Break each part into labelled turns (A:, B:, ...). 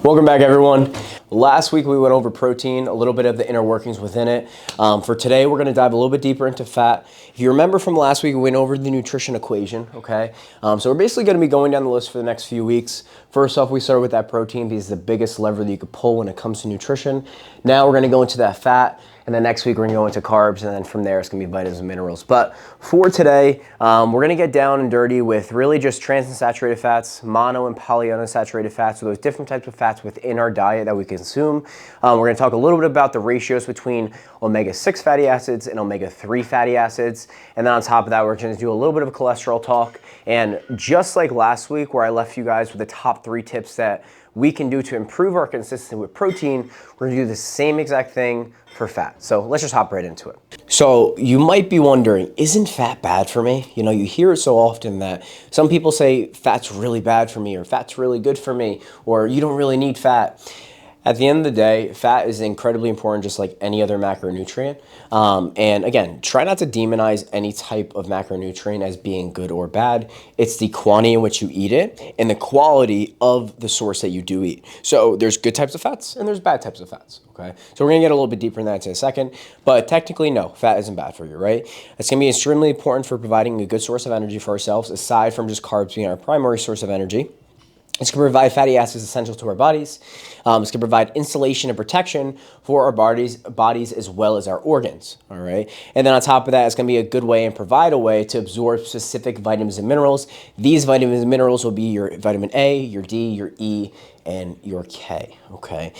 A: Welcome back, everyone. Last week we went over protein, a little bit of the inner workings within it. For today, we're gonna dive a little bit deeper into fat. If you remember from last week, we went over the nutrition equation, okay? So we're basically gonna be going down the list for the next few weeks. First off, we started with that protein because it's the biggest lever that you could pull when it comes to nutrition. Now we're gonna go into that fat, and then next week we're gonna go into carbs, and then from there it's gonna be vitamins and minerals. But for today, we're gonna get down and dirty with really just trans-unsaturated fats, mono and polyunsaturated fats, so those different types of fats within our diet that we consume. We're gonna talk a little bit about the ratios between omega-6 fatty acids and omega-3 fatty acids. And then on top of that, we're gonna do a little bit of cholesterol talk. And just like last week where I left you guys with the top 3 tips that we can do to improve our consistency with protein, we're gonna do the same exact thing for fat. So let's just hop right into it. So you might be wondering, isn't fat bad for me? You know, you hear it so often that some people say fat's really bad for me, or fat's really good for me, or you don't really need fat. At the end of the day, fat is incredibly important, just like any other macronutrient. And again, try not to demonize any type of macronutrient as being good or bad. It's the quantity in which you eat it and the quality of the source that you do eat. So there's good types of fats and there's bad types of fats, okay? So we're gonna get a little bit deeper in that in a second, but technically, no, fat isn't bad for you, right? It's gonna be extremely important for providing a good source of energy for ourselves, aside from just carbs being our primary source of energy. It's going to provide fatty acids essential to our bodies. It's going to provide insulation and protection for our bodies as well as our organs, all right? And then on top of that, it's going to be a good way and provide a way to absorb specific vitamins and minerals. These vitamins and minerals will be your vitamin A, your D, your E, and your K, okay?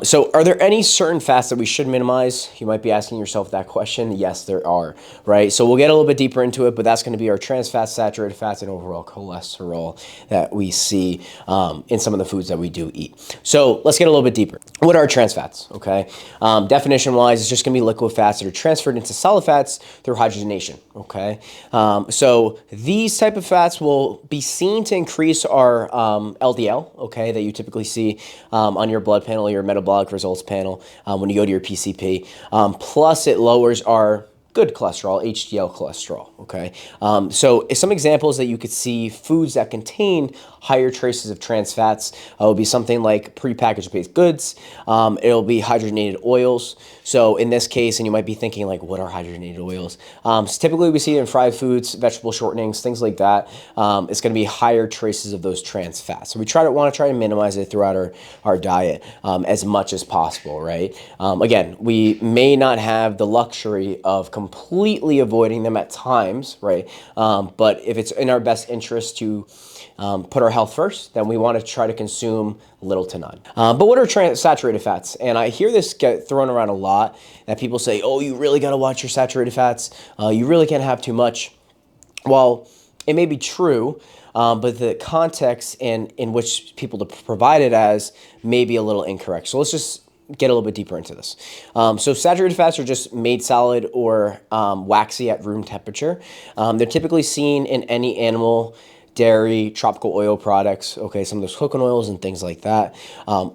A: So are there any certain fats that we should minimize? You might be asking yourself that question. Yes, there are, right? So we'll get a little bit deeper into it, but that's gonna be our trans fats, saturated fats, and overall cholesterol that we see in some of the foods that we do eat. So let's get a little bit deeper. What are trans fats, okay? Definition-wise, it's just gonna be liquid fats that are transferred into solid fats through hydrogenation, okay? So these type of fats will be seen to increase our LDL, okay, that you typically see on your blood panel, your metabolic results panel when you go to your PCP. Plus it lowers our good cholesterol, HDL cholesterol, okay? So some examples that you could see foods that contain higher traces of trans fats will be something like prepackaged baked goods. It'll be hydrogenated oils. So in this case, and you might be thinking like, what are hydrogenated oils? So typically we see it in fried foods, vegetable shortenings, things like that. It's gonna be higher traces of those trans fats. So we wanna try to minimize it throughout our diet as much as possible, right? Again, we may not have the luxury of completely avoiding them at times, right? But if it's in our best interest to put our health first, then we want to try to consume little to none. But what are saturated fats? And I hear this get thrown around a lot, that people say, oh, you really got to watch your saturated fats. You really can't have too much. Well, it may be true, but the context in which people provide it as may be a little incorrect. So let's just get a little bit deeper into this. So saturated fats are just made solid or waxy at room temperature. They're typically seen in any animal, dairy, tropical oil products, okay, some of those coconut oils and things like that.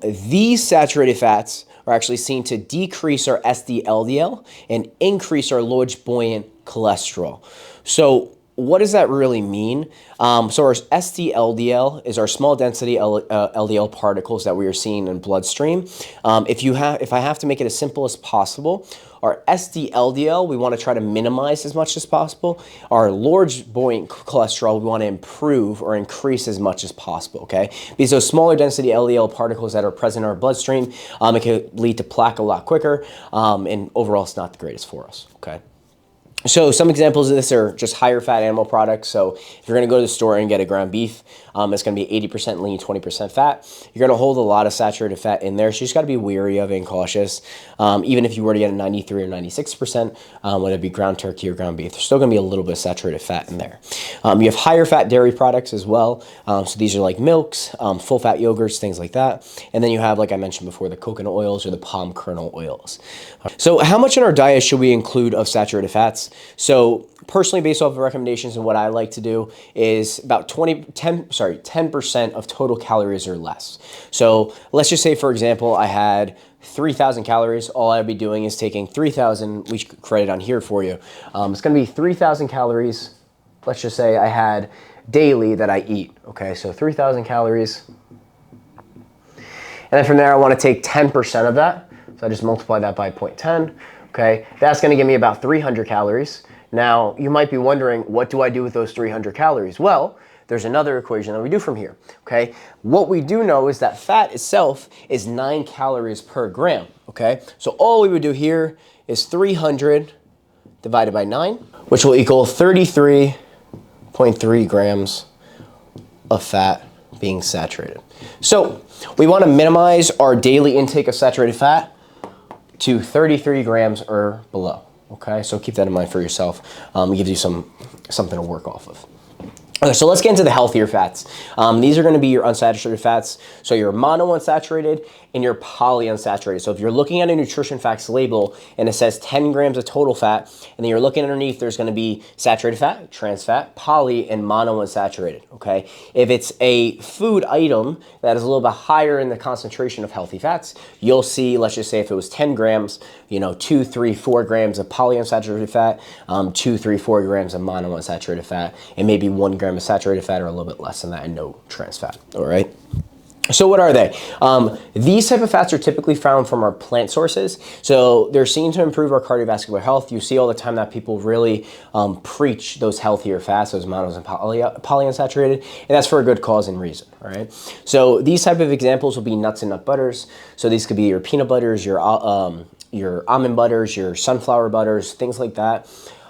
A: These saturated fats are actually seen to decrease our SD-LDL and increase our large buoyant cholesterol. So what does that really mean? So our SD-LDL is our small density LDL particles that we are seeing in bloodstream. If I have to make it as simple as possible, our SD-LDL, we want to try to minimize as much as possible. Our large buoyant cholesterol, we want to improve or increase as much as possible, okay? Because those smaller density LDL particles that are present in our bloodstream, it can lead to plaque a lot quicker, and overall it's not the greatest for us, okay? So some examples of this are just higher fat animal products. So if you're going to go to the store and get a ground beef, it's going to be 80% lean, 20% fat. You're going to hold a lot of saturated fat in there. So you just got to be wary of it and cautious. Even if you were to get a 93 or 96%, whether it be ground turkey or ground beef, there's still going to be a little bit of saturated fat in there. You have higher fat dairy products as well. So these are like milks, full fat yogurts, things like that. And then you have, like I mentioned before, the coconut oils or the palm kernel oils. So how much in our diet should we include of saturated fats? So personally, based off of recommendations and what I like to do is about 10% of total calories or less. So let's just say, for example, I had 3,000 calories. All I'd be doing is taking 3,000, we should credit on here for you. It's gonna be 3,000 calories, let's just say I had daily that I eat, okay? So 3,000 calories. And then from there, I want to take 10% of that. So I just multiply that by 0.10. Okay, that's going to give me about 300 calories. Now, you might be wondering, what do I do with those 300 calories? Well, there's another equation that we do from here, okay? What we do know is that fat itself is 9 calories per gram, okay? So all we would do here is 300 divided by 9, which will equal 33.3 grams of fat being saturated. So we want to minimize our daily intake of saturated fat to 33 grams or below. Okay, so keep that in mind for yourself. It gives you something to work off of. Okay, so let's get into the healthier fats. These are going to be your unsaturated fats. So your monounsaturated and your polyunsaturated. So if you're looking at a nutrition facts label and it says 10 grams of total fat, and then you're looking underneath, there's going to be saturated fat, trans fat, poly, and monounsaturated. Okay, if it's a food item that is a little bit higher in the concentration of healthy fats, you'll see, let's just say if it was 10 grams, 2, 3, 4 grams of polyunsaturated fat, 2, 3, 4 grams of monounsaturated fat, and maybe 1 gram of saturated fat or a little bit less than that, and no trans fat. All right. So what are they? These type of fats are typically found from our plant sources. So they're seen to improve our cardiovascular health. You see all the time that people really preach those healthier fats, those monos and polyunsaturated, and that's for a good cause and reason, all right? So these type of examples will be nuts and nut butters. So these could be your peanut butters, your almond butters, your sunflower butters, things like that.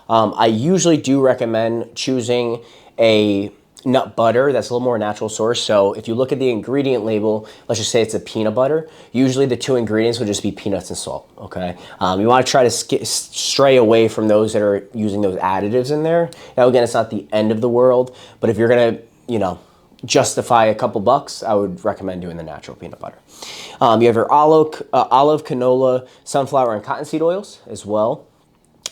A: I usually do recommend choosing a nut butter that's a little more natural source. So if you look at the ingredient label, let's just say it's a peanut butter, usually the 2 ingredients would just be peanuts and salt, okay? You want to try to stray away from those that are using those additives in there. Now again, it's not the end of the world, but if you're gonna, justify a couple bucks, I would recommend doing the natural peanut butter. You have your olive, canola, sunflower, and cottonseed oils as well.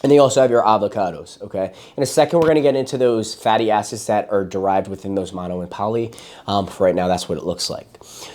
A: And then you also have your avocados, okay? In a second, we're going to get into those fatty acids that are derived within those mono and poly. For right now, that's what it looks like.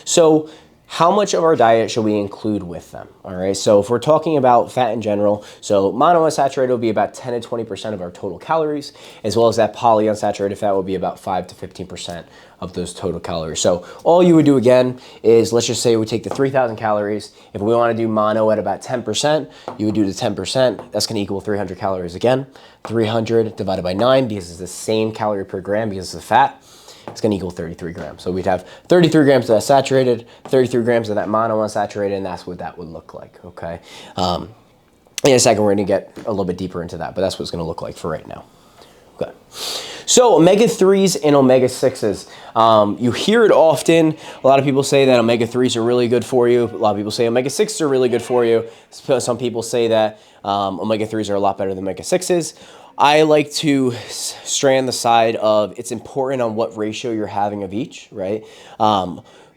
A: So how much of our diet should we include with them, all right? So if we're talking about fat in general, so monounsaturated will be about 10 to 20% of our total calories, as well as that polyunsaturated fat will be about 5 to 15% of those total calories. So all you would do again is, let's just say we take the 3,000 calories. If we want to do mono at about 10%, you would do the 10%. That's going to equal 300 calories again. 300 divided by 9, because it's the same calorie per gram because of the fat, it's going to equal 33 grams. So we'd have 33 grams of that saturated, 33 grams of that monounsaturated, and that's what that would look like, okay? In a second, we're going to get a little bit deeper into that, but that's what it's going to look like for right now. Okay. So omega-3s and omega-6s, you hear it often. A lot of people say that omega-3s are really good for you. A lot of people say omega-6s are really good for you. Some people say that omega-3s are a lot better than omega-6s. I like to stray on the side of it's important on what ratio you're having of each, right?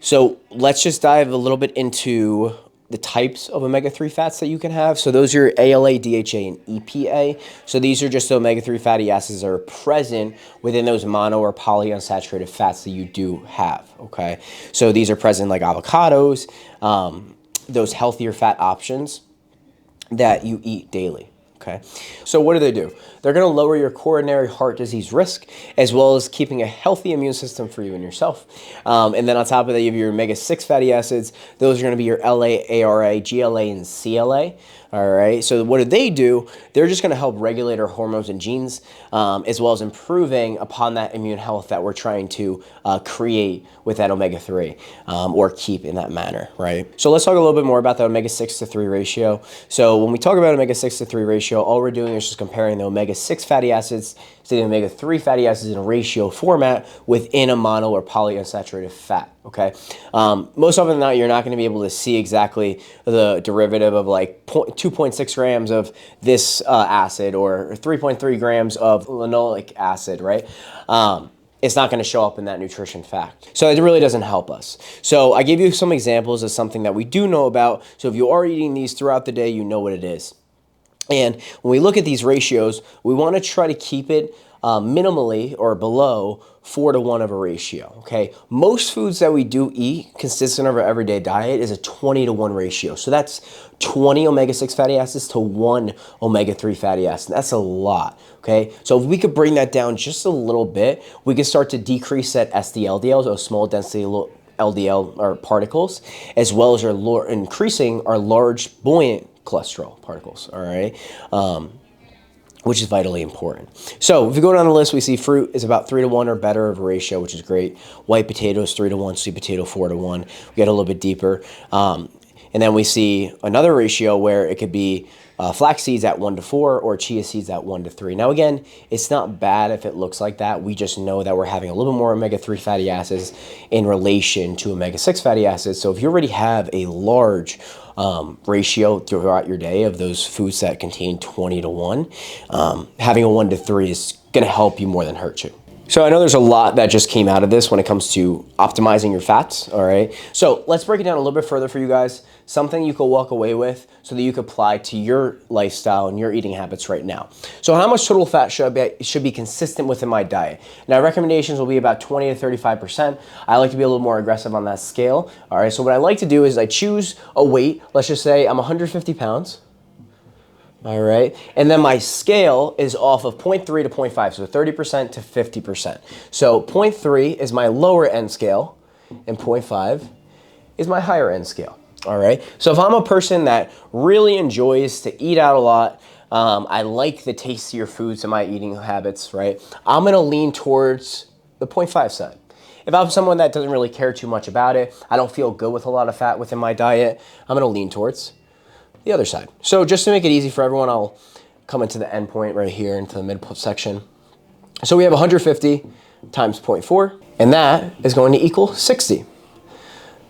A: So let's just dive a little bit into the types of omega-3 fats that you can have. So those are ALA, DHA, and EPA. So these are just the omega-3 fatty acids that are present within those mono or polyunsaturated fats that you do have, okay? So these are present like avocados, those healthier fat options that you eat daily. Okay, so what do? They're going to lower your coronary heart disease risk, as well as keeping a healthy immune system for you and yourself. And then on top of that, you have your omega-6 fatty acids. Those are going to be your LA, ARA, GLA, and CLA. All right, so what do? They're just going to help regulate our hormones and genes, as well as improving upon that immune health that we're trying to create with that omega-3 or keep in that manner, right? So let's talk a little bit more about the omega-6 to 3 ratio. So when we talk about omega-6 to 3 ratio, all we're doing is just comparing the omega-6 fatty acids to the omega-3 fatty acids in a ratio format within a mono or polyunsaturated fat, okay? Most often than not, you're not going to be able to see exactly the derivative of like 2.6 grams of this acid or 3.3 grams of linoleic acid, right? It's not going to show up in that nutrition fact. So it really doesn't help us. So I gave you some examples of something that we do know about. So if you are eating these throughout the day, you know what it is. And when we look at these ratios, we want to try to keep it minimally or below 4 to 1 of a ratio, okay? Most foods that we do eat consistent of our everyday diet is a 20 to 1 ratio. So that's 20 omega-6 fatty acids to 1 omega-3 fatty acid. That's a lot, okay? So if we could bring that down just a little bit, we could start to decrease that SDLDLs, those small density LDL or particles, as well as increasing our large buoyant cholesterol particles, all right? Which is vitally important. So if we go down the list, we see fruit is about 3 to 1 or better of a ratio, which is great. White potatoes 3 to 1, sweet potato 4 to 1. We get a little bit deeper. And then we see another ratio where it could be flax seeds at 1 to 4 or chia seeds at 1 to 3. Now again, it's not bad if it looks like that. We just know that we're having a little bit more omega-3 fatty acids in relation to omega-6 fatty acids. So if you already have a large ratio throughout your day of those foods that contain 20 to 1, having a 1 to 3 is going to help you more than hurt you. So I know there's a lot that just came out of this when it comes to optimizing your fats, all right? So let's break it down a little bit further for you guys, something you can walk away with so that you can apply to your lifestyle and your eating habits right now. So how much total fat should be consistent within my diet? Now recommendations will be about 20 to 35%. I like to be a little more aggressive on that scale, all right? So what I like to do is I choose a weight, let's just say I'm 150 pounds, all right, and then my scale is off of 0.3 to 0.5, so 30% to 50%. So 0.3 is my lower end scale, and 0.5 is my higher end scale, all right? So if I'm a person that really enjoys to eat out a lot, I like the tastier foods in my eating habits, right? I'm gonna lean towards the 0.5 side. If I'm someone that doesn't really care too much about it, I don't feel good with a lot of fat within my diet, I'm gonna lean towards the other side. So just to make it easy for everyone, I'll come into the end point right here into the mid section. So we have 150 times 0.4, and that is going to equal 60.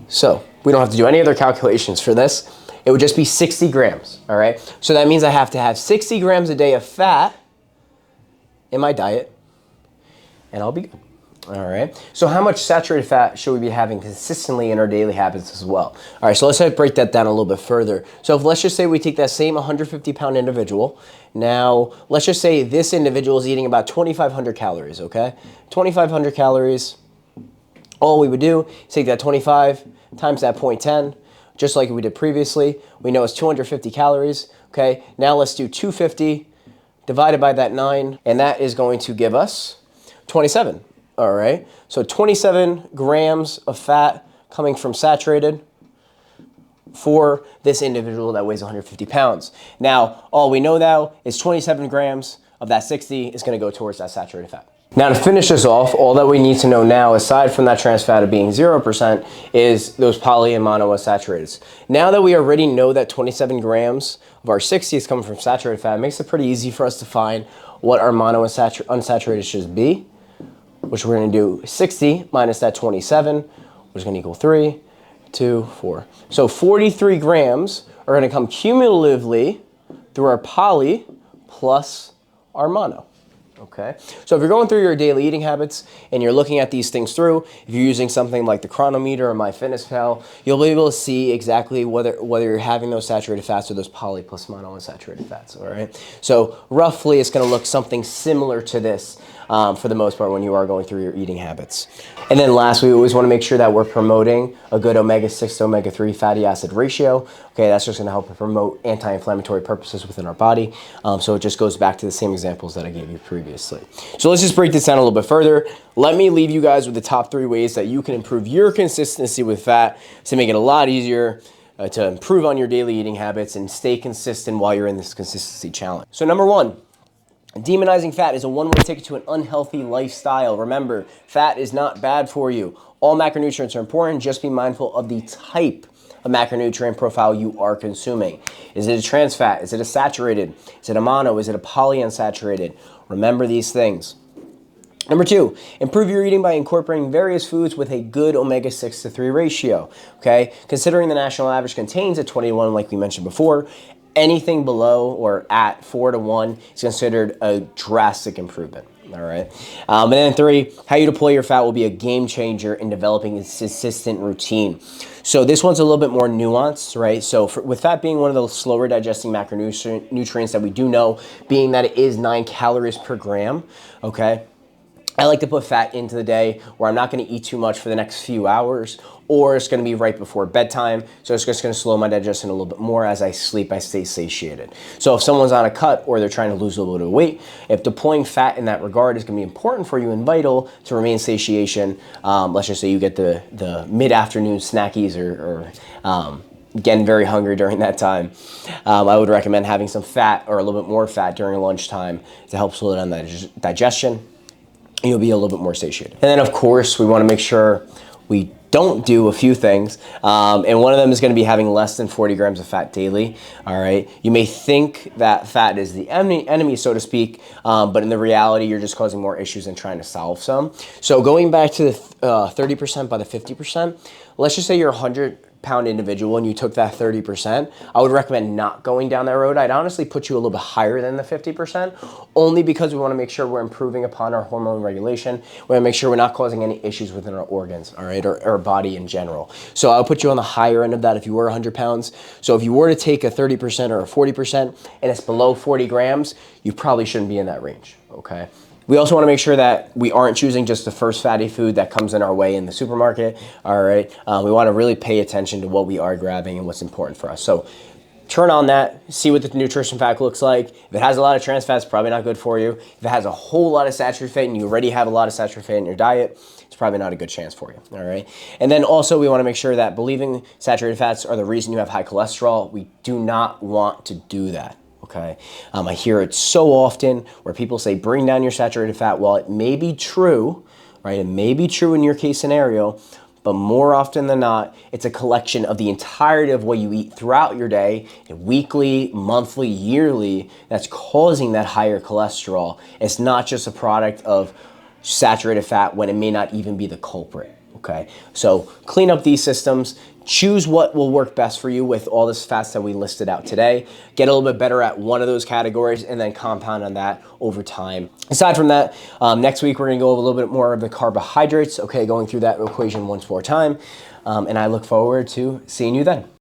A: So we don't have to do any other calculations for this. It would just be 60 grams, all right? So that means I have to have 60 grams a day of fat in my diet, and I'll be good. All right, so how much saturated fat should we be having consistently in our daily habits as well? All right, so let's break that down a little bit further. So if, let's just say we take that same 150-pound individual. Now, let's just say this individual is eating about 2,500 calories, okay? 2,500 calories. All we would do is take that 25 times that 0.10, just like we did previously. We know it's 250 calories, okay? Now let's do 250 divided by that 9, and that is going to give us 27. All right, so 27 grams of fat coming from saturated for this individual that weighs 150 pounds. Now, all we know now is 27 grams of that 60 is gonna go towards that saturated fat. Now to finish this off, all that we need to know now, aside from that trans fat of being 0%, is those poly and monounsaturated. Now that we already know that 27 grams of our 60 is coming from saturated fat, it makes it pretty easy for us to find what our monounsaturated should be, which we're going to do 60 minus that 27, which is going to equal 3, 2, 4. So 43 grams are going to come cumulatively through our poly plus our mono. Okay, so if you're going through your daily eating habits and you're looking at these things through, if you're using something like the Chronometer or MyFitnessPal, you'll be able to see exactly whether you're having those saturated fats or those poly plus monounsaturated fats, all right? So roughly it's gonna look something similar to this for the most part when you are going through your eating habits. And then lastly, we always wanna make sure that we're promoting a good omega-6 to omega-3 fatty acid ratio. Okay, that's just gonna help promote anti-inflammatory purposes within our body. So it just goes back to the same examples that I gave you previously. So let's just break this down a little bit further. Let me leave you guys with the top 3 ways that you can improve your consistency with fat to make it a lot easier to improve on your daily eating habits and stay consistent while you're in this consistency challenge. So number 1, demonizing fat is a one-way ticket to an unhealthy lifestyle. Remember, fat is not bad for you. All macronutrients are important. Just be mindful of the type of macronutrient profile you are consuming. Is it a trans fat? Is it a saturated? Is it a mono? Is it a polyunsaturated? Remember these things. Number 2, improve your eating by incorporating various foods with a good omega-6 to 3 ratio, okay? Considering the national average contains a 20 to 1 like we mentioned before, anything below or at 4 to 1 is considered a drastic improvement, all right? And then 3, how you deploy your fat will be a game changer in developing a consistent routine. So this one's a little bit more nuanced, right? So with fat being one of the slower digesting macronutrients that we do know, being that it is 9 calories per gram, okay? I like to put fat into the day where I'm not going to eat too much for the next few hours, or it's going to be right before bedtime. So it's just going to slow my digestion a little bit more. As I sleep, I stay satiated. So if someone's on a cut or they're trying to lose a little bit of weight, if deploying fat in that regard is going to be important for you and vital to remain satiation, let's just say you get the mid-afternoon snackies or getting very hungry during that time, I would recommend having some fat or a little bit more fat during lunchtime to help slow down that digestion. You'll be a little bit more satiated. And then of course, we want to make sure we don't do a few things. And one of them is going to be having less than 40 grams of fat daily. All right. You may think that fat is the enemy, so to speak, but in the reality, you're just causing more issues and trying to solve some. So going back to the 30% by the 50%, let's just say you're 100-pound individual and you took that 30%, I would recommend not going down that road. I'd honestly put you a little bit higher than the 50%, only because we want to make sure we're improving upon our hormone regulation. We want to make sure we're not causing any issues within our organs, all right, or our body in general. So I'll put you on the higher end of that if you were 100 pounds. So if you were to take a 30% or a 40% and it's below 40 grams, you probably shouldn't be in that range, okay? We also want to make sure that we aren't choosing just the first fatty food that comes in our way in the supermarket, all right? We want to really pay attention to what we are grabbing and what's important for us. So turn on that, see what the nutrition fact looks like. If it has a lot of trans fats, probably not good for you. If it has a whole lot of saturated fat and you already have a lot of saturated fat in your diet, it's probably not a good chance for you, all right? And then also we want to make sure that believing saturated fats are the reason you have high cholesterol, we do not want to do that. Okay, I hear it so often where people say bring down your saturated fat. Well, it may be true, right? It may be true in your case scenario, but more often than not, it's a collection of the entirety of what you eat throughout your day, weekly, monthly, yearly, that's causing that higher cholesterol. It's not just a product of saturated fat when it may not even be the culprit. Okay, so clean up these systems, choose what will work best for you with all this fats that we listed out today, get a little bit better at one of those categories and then compound on that over time. Aside from that, next week we're gonna go over a little bit more of the carbohydrates, okay, going through that equation once more time, and I look forward to seeing you then.